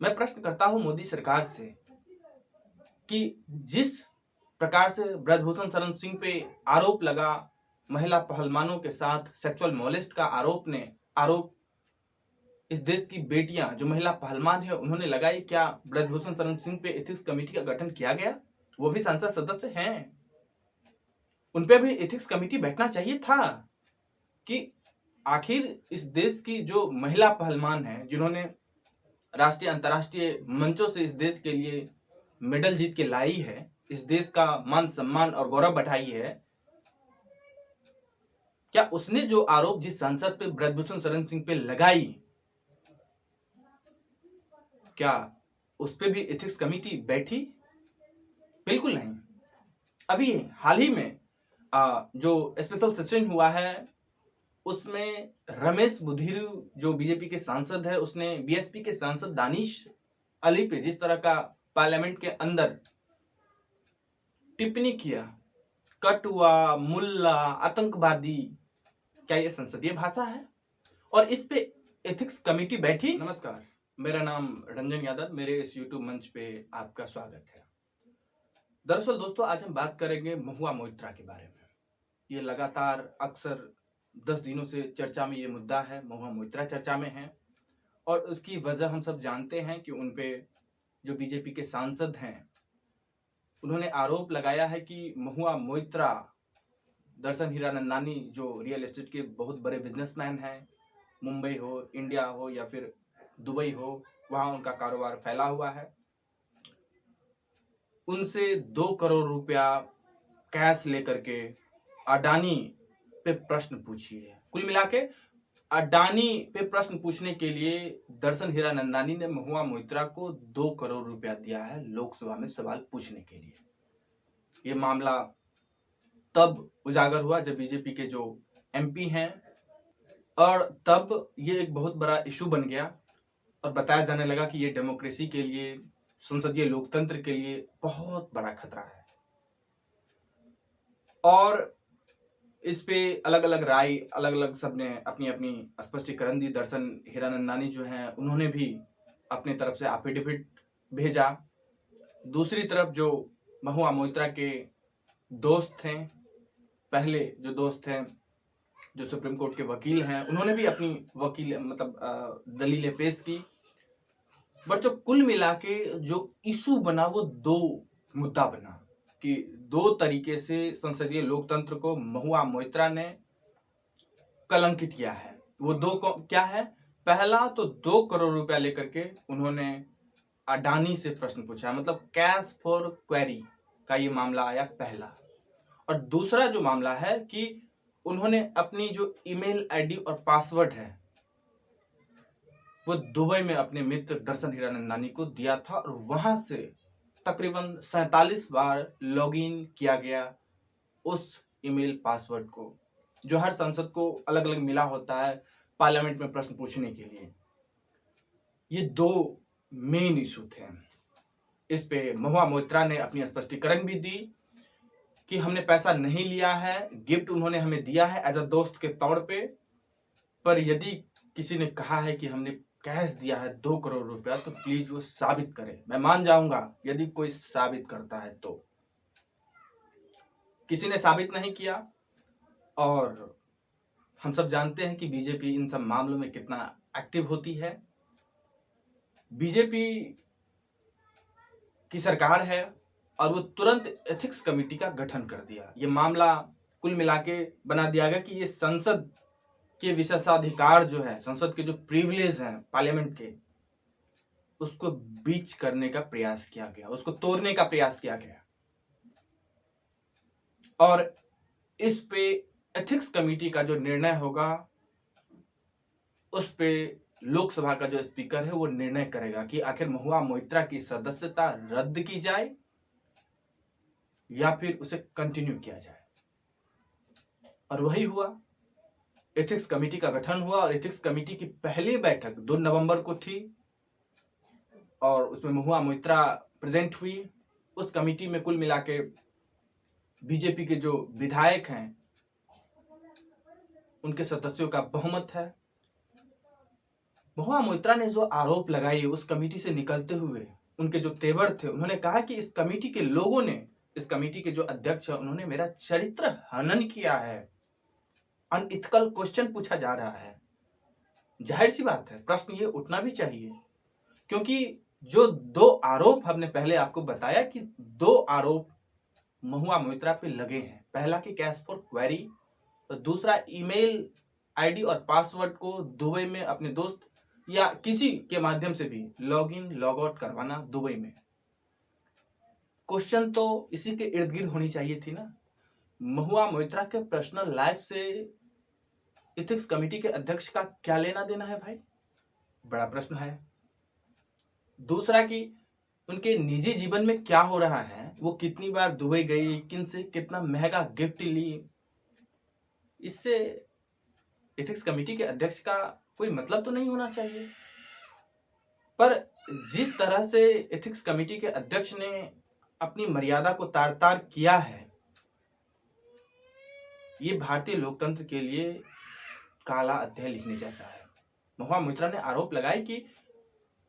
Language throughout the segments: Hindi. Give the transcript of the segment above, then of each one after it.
मैं प्रश्न करता हूं मोदी सरकार से कि जिस प्रकार से ब्रजभूषण शरण सिंह पे आरोप लगा, महिला पहलवानों के साथ सेक्सुअल मॉलेस्ट का आरोप इस देश की बेटियां जो महिला पहलवान है उन्होंने लगाई, क्या ब्रजभूषण शरण सिंह पे एथिक्स कमेटी का गठन किया गया? वो भी संसद सदस्य हैं, उन पे भी एथिक्स कमेटी बैठना चाहिए था कि आखिर इस देश की जो महिला पहलवान है जिन्होंने राष्ट्रीय अंतर्राष्ट्रीय मंचों से इस देश के लिए मेडल जीत के लाई है, इस देश का मान सम्मान और गौरव बढ़ाई है, क्या उसने जो आरोप जिस सांसद पे ब्रजभूषण शरण सिंह पे लगाई, क्या उस पे भी एथिक्स कमेटी बैठी? बिल्कुल नहीं। अभी हाल ही में जो स्पेशल सेशन हुआ है उसमें रमेश बुधिर जो बीजेपी के सांसद है उसने बीएसपी के सांसद दानिश अली पे जिस तरह का पार्लियामेंट के अंदर टिप्पणी किया, कटुआ, मुल्ला, आतंकवादी, क्या ये संसदीय भाषा है? और इस पे एथिक्स कमेटी बैठी? नमस्कार, मेरा नाम रंजन यादव, मेरे इस यूट्यूब मंच पे आपका स्वागत है। दरअसल दोस्तों, आज हम बात करेंगे महुआ मोइत्रा के बारे में। ये लगातार अक्सर 10 दिनों से चर्चा में ये मुद्दा है, महुआ मोइत्रा चर्चा में है और उसकी वजह हम सब जानते हैं कि उन पे जो बीजेपी के सांसद हैं उन्होंने आरोप लगाया है कि महुआ मोइत्रा दर्शन हीरानंदानी जो रियल एस्टेट के बहुत बड़े बिजनेसमैन हैं, मुंबई हो, इंडिया हो या फिर दुबई हो, वहाँ उनका कारोबार फैला हुआ है, उनसे 2 करोड़ रुपया कैश लेकर के अडानी पे प्रश्न पूछिए। कुल मिला के अडानी पे प्रश्न पूछने के लिए दर्शन हीरानंदानी ने महुआ मोइत्रा को 2 करोड़ रुपया दिया है लोकसभा में सवाल पूछने के लिए। ये मामला तब उजागर हुआ जब बीजेपी के जो एमपी हैं और तब ये एक बहुत बड़ा इशू बन गया और बताया जाने लगा कि ये डेमोक्रेसी के लिए, संसदीय लोकतंत्र के लिए बहुत बड़ा खतरा है। और इस पे अलग अलग राय, अलग अलग सबने अपनी अपनी स्पष्टीकरण दी। दर्शन हीरानंदानी जो हैं उन्होंने भी अपनी तरफ से एफिडेविट भेजा। दूसरी तरफ जो महुआ मोइत्रा के दोस्त थे, पहले जो दोस्त हैं जो सुप्रीम कोर्ट के वकील हैं, उन्होंने भी अपनी दलीलें पेश की। बट जो कुल मिला के जो इशू बना वो 2 मुद्दा बना कि 2 तरीके से संसदीय लोकतंत्र को महुआ मोइत्रा ने कलंकित किया है। वो 2 क्या है? पहला तो 2 करोड़ रुपया लेकर के उन्होंने अडानी से प्रश्न पूछा, मतलब कैश फॉर क्वेरी का ये मामला आया पहला। और दूसरा जो मामला है कि उन्होंने अपनी जो ईमेल आईडी और पासवर्ड है वो दुबई में अपने मित्र दर्शन हीरानंदानी को दिया था और वहां से तकरीबन 47 बार लॉगिन किया गया उस ईमेल पासवर्ड को, जो हर सांसद को अलग अलग मिला होता है पार्लियामेंट में प्रश्न पूछने के लिए। ये 2 मेन इशू थे। इस पे महुआ मोइत्रा ने अपनी स्पष्टीकरण भी दी कि हमने पैसा नहीं लिया है, गिफ्ट उन्होंने हमें दिया है एज अ दोस्त के तौर पे, पर यदि किसी ने कहा है कि हमने कैश दिया है 2 करोड़ रुपया तो प्लीज वो साबित करे। मैं मान जाऊंगा यदि कोई साबित करता है तो। किसी ने साबित नहीं किया और हम सब जानते हैं कि बीजेपी इन सब मामलों में कितना एक्टिव होती है। बीजेपी की सरकार है और वो तुरंत एथिक्स कमेटी का गठन कर दिया। ये मामला कुल मिला के बना दिया गया कि ये संसद के विशेषाधिकार जो है, संसद के जो प्रिविलेज हैं पार्लियामेंट के, उसको बीच करने का प्रयास किया गया, उसको तोड़ने का प्रयास किया गया। और इस पे एथिक्स कमेटी का जो निर्णय होगा उस पे लोकसभा का जो स्पीकर है वो निर्णय करेगा कि आखिर महुआ मोइत्रा की सदस्यता रद्द की जाए या फिर उसे कंटिन्यू किया जाए। और वही हुआ, एथिक्स कमेटी का गठन हुआ और एथिक्स कमेटी की पहली बैठक 2 नवंबर को थी और उसमें महुआ मोइत्रा प्रेजेंट हुई। उस कमेटी में कुल मिला के बीजेपी के जो विधायक हैं उनके सदस्यों का बहुमत है। महुआ मोइत्रा ने जो आरोप लगाए उस कमेटी से निकलते हुए, उनके जो तेवर थे, उन्होंने कहा कि इस कमेटी के लोगों ने, इस कमेटी के जो अध्यक्ष है, उन्होंने मेरा चरित्र हनन किया है। अनइथिकल क्वेश्चन पूछा जा रहा है। जाहिर सी बात है, प्रश्न ये उठना भी चाहिए, क्योंकि जो 2 आरोप हमने पहले आपको बताया कि 2 आरोप महुआ मोइत्रा पे लगे हैं। पहला कि कैश फॉर क्वेरी, और दूसरा ईमेल आईडी और पासवर्ड को दुबई में अपने दोस्त या किसी के माध्यम से भी लॉग इन लॉग आउट करवाना दुबई में। क्वेश्चन तो इसी के इर्द गिर्द होनी चाहिए थी ना। महुआ मोइत्रा के पर्सनल लाइफ से इथिक्स कमेटी के अध्यक्ष का क्या लेना देना है भाई? बड़ा प्रश्न है। दूसरा कि उनके निजी जीवन में क्या हो रहा है, वो कितनी बार दुबई गई, किन से कितना महंगा गिफ्ट ली, इससे एथिक्स कमेटी के अध्यक्ष का कोई मतलब तो नहीं होना चाहिए। पर जिस तरह से एथिक्स कमेटी के अध्यक्ष ने अपनी मर्यादा को तार तार किया है, ये भारतीय लोकतंत्र के लिए काला अध्याय लिखने जैसा है। महुआ मोइत्रा ने आरोप लगाए कि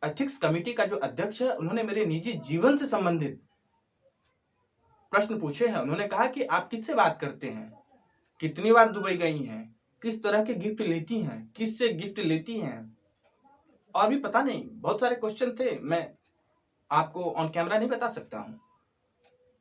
एथिक्स कमेटी का जो अध्यक्ष है, उन्होंने मेरे निजी जीवन से संबंधित प्रश्न पूछे हैं। उन्होंने कहा कि आप किससे बात करते हैं, कितनी बार दुबई गई हैं, किस तरह के गिफ्ट लेती हैं, किससे गिफ्ट लेती हैं, और भी पता नहीं बहुत सारे क्वेश्चन थे। मैं आपको ऑन कैमरा नहीं बता सकता हूं।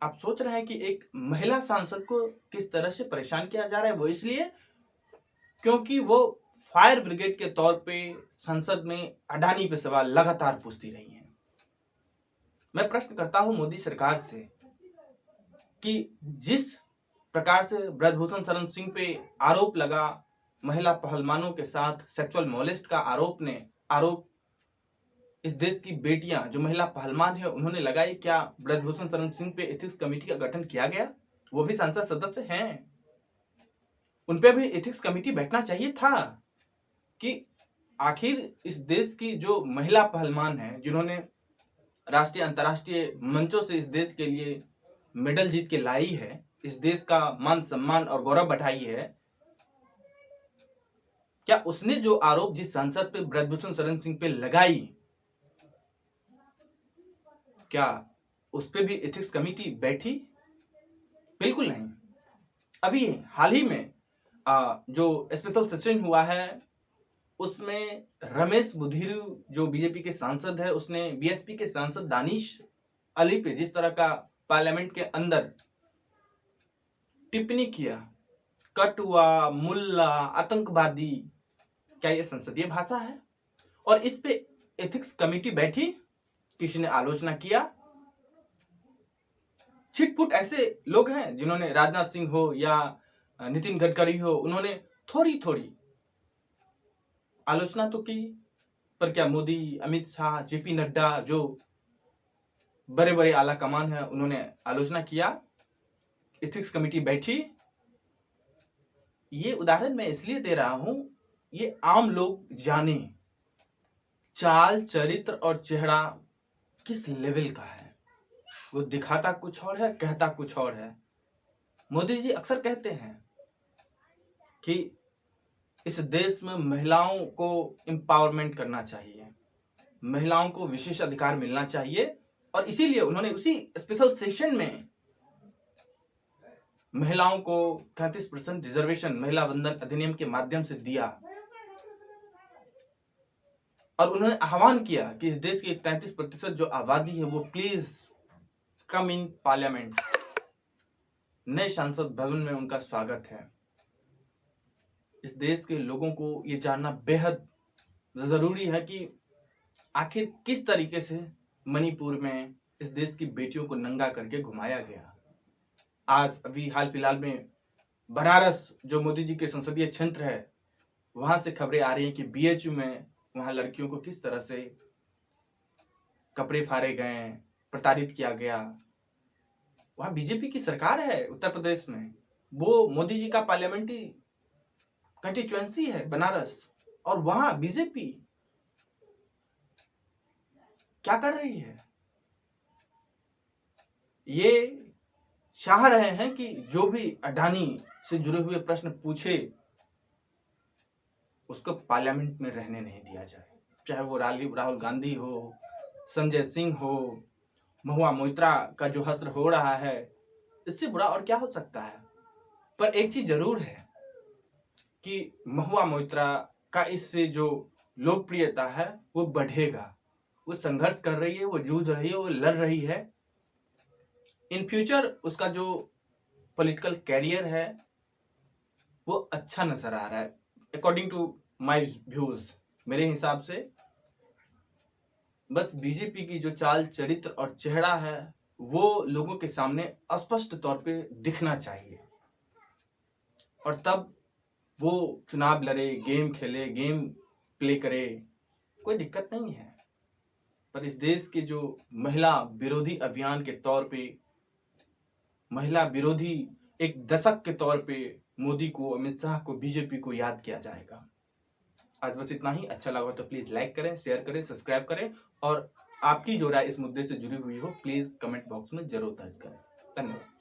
आप सोच रहे हैं कि एक महिला सांसद को किस तरह से परेशान किया जा रहा है, वो इसलिए क्योंकि वो फायर ब्रिगेड के तौर पे संसद में अडानी पे सवाल लगातार पूछती रही हैं। मैं प्रश्न करता हूं मोदी सरकार से कि जिस प्रकार से ब्रजभूषण शरण सिंह पे आरोप लगा, महिला पहलवानों के साथ सेक्सुअल मोलेस्ट का आरोप इस देश की बेटियां जो महिला पहलवान है उन्होंने लगाई, क्या ब्रजभूषण शरण सिंह पे एथिक्स कमेटी का गठन किया गया? वो भी संसद सदस्य हैं, उन पे भी एथिक्स कमेटी बैठना चाहिए था कि आखिर इस देश की जो महिला पहलवान है, जिन्होंने राष्ट्रीय अंतर्राष्ट्रीय मंचों से इस देश के लिए मेडल जीत के लाई है, इस देश का मान सम्मान और गौरव बढ़ाई है, क्या उसने जो आरोप जिस सांसद पे ब्रजभूषण शरण सिंह पे लगाई, क्या उस पे भी एथिक्स कमेटी बैठी? बिल्कुल नहीं। अभी हाल ही में जो स्पेशल सेशन हुआ है, उसमें रमेश बुधिरू जो बीजेपी के सांसद है, उसने बीएसपी के सांसद दानिश अली पे जिस तरह का पार्लियामेंट के अंदर टिप्पणी किया, कटुआ, मुल्ला, आतंकवादी, क्या ये संसदीय भाषा है? और इस पे एथिक्स कमेटी बैठी, किसी ने आलोचना किया? छिटपुट ऐसे लोग हैं जिन्होंने, राजनाथ सिंह हो या नितिन गडकरी हो, उन्होंने थोड़ी थोड़ी आलोचना तो की, पर क्या मोदी, अमित शाह, जेपी नड्डा जो बड़े बड़े आला कमान है, उन्होंने आलोचना किया? एथिक्स कमेटी बैठी? ये उदाहरण मैं इसलिए दे रहा हूं, ये आम लोग जाने चाल, चरित्र और चेहरा किस लेवल का है। वो दिखाता कुछ और है, कहता कुछ और है। मोदी जी अक्सर कहते हैं कि इस देश में महिलाओं को एम्पावरमेंट करना चाहिए, महिलाओं को विशेष अधिकार मिलना चाहिए, और इसीलिए उन्होंने उसी स्पेशल सेशन में महिलाओं को 33% रिजर्वेशन महिला वंदन अधिनियम के माध्यम से दिया, और उन्होंने आह्वान किया कि इस देश की 33% जो आबादी है वो प्लीज कम इन पार्लियामेंट। नए संसद भवन में उनका स्वागत है। इस देश के लोगों को ये जानना बेहद जरूरी है कि आखिर किस तरीके से मणिपुर में इस देश की बेटियों को नंगा करके घुमाया गया। आज अभी हाल फिलहाल में बनारस जो मोदी जी के संसदीय क्षेत्र है, वहां से खबरें आ रही हैं कि बीएचयू में वहां लड़कियों को किस तरह से कपड़े फाड़े गए, प्रताड़ित किया गया। वहां बीजेपी की सरकार है उत्तर प्रदेश में, वो मोदी जी का पार्लियामेंट्री कंस्टिट्यूएंसी है बनारस, और वहां बीजेपी क्या कर रही है? ये चाह रहे हैं कि जो भी अडानी से जुड़े हुए प्रश्न पूछे उसको पार्लियामेंट में रहने नहीं दिया जाए। चाहे वो राहुल गांधी हो, संजय सिंह हो, महुआ मोइत्रा का जो हश्र हो रहा है, इससे बुरा और क्या हो सकता है। पर एक चीज जरूर है कि महुआ मोइत्रा का इससे जो लोकप्रियता है वो बढ़ेगा। वो संघर्ष कर रही है, वो जूझ रही है, वो लड़ रही है। इन फ्यूचर उसका जो पॉलिटिकल कैरियर है वो अच्छा नजर आ रहा है, अकॉर्डिंग टू माय व्यूज। मेरे हिसाब से बस बीजेपी की जो चाल चरित्र और चेहरा है वो लोगों के सामने स्पष्ट तौर पे दिखना चाहिए, और तब वो चुनाव लड़े, गेम खेले, गेम प्ले करे, कोई दिक्कत नहीं है। पर इस देश के जो महिला विरोधी अभियान के तौर पे, महिला विरोधी एक दशक के तौर पे मोदी को, अमित शाह को, बीजेपी को याद किया जाएगा। आज बस इतना ही। अच्छा लगा तो प्लीज लाइक करें, शेयर करें, सब्सक्राइब करें, और आपकी जो राय इस मुद्दे से जुड़ी हुई हो प्लीज कमेंट बॉक्स में जरूर दर्ज करें। धन्यवाद।